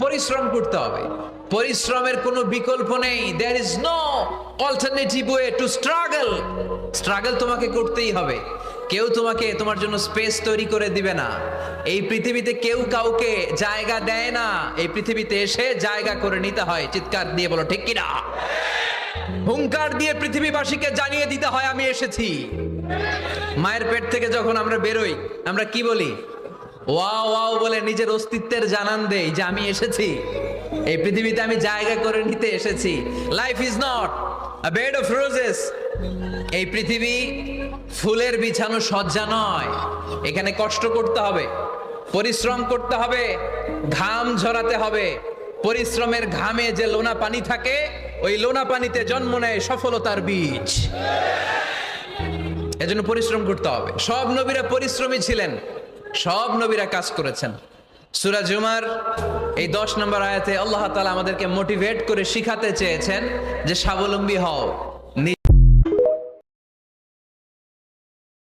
পরিশ্রম করতে হবে, পরিশ্রমের কোনো বিকল্প নেই। There is no alternative way to struggle. Struggle তোমাকে করতেই হবে। কেউ তোমাকে তোমার জন্য স্পেস তৈরি করে দিবে না। এই পৃথিবীতে কেউ কাউকে জায়গা দেয় না, এই পৃথিবীতে এসে জায়গা করে নিতে হয়। চিৎকার দিয়ে বলো ঠিক কিনা। হুঙ্কার দিয়ে পৃথিবীবাসীকে জানিয়ে দিতে হয় আমি এসেছি। মায়ের পেট থেকে যখন আমরা বেরোই, আমরা কি বলি? ওয়াও ওয়াও বলে নিজের অস্তিত্বের জানান দেই যে আমি এসেছি, এই পৃথিবীতে আমি জায়গা করে নিতে এসেছি। Life is not a bed of roses. এই পৃথিবী ফুলের বিছানো সজ্জা নয়। এখানে কষ্ট করতে হবে, পরিশ্রম করতে হবে, ঘাম ঝরাতে হবে। পরিশ্রমের ঘামে যে লোনা পানি থাকে, ওই লোনা পানিতে জন্ম নেয় সফলতার বীজ। এজন্য পরিশ্রম করতে হবে। সব নবীরা পরিশ্রমী ছিলেন, সব নবীরা কাজ করেছেন। সূরা জুমার এই 10 নম্বর আয়াতে আল্লাহ তাআলা আমাদেরকে মোটিভেট করে শিখাতে চেয়েছেন যে স্বাবলম্বী হও।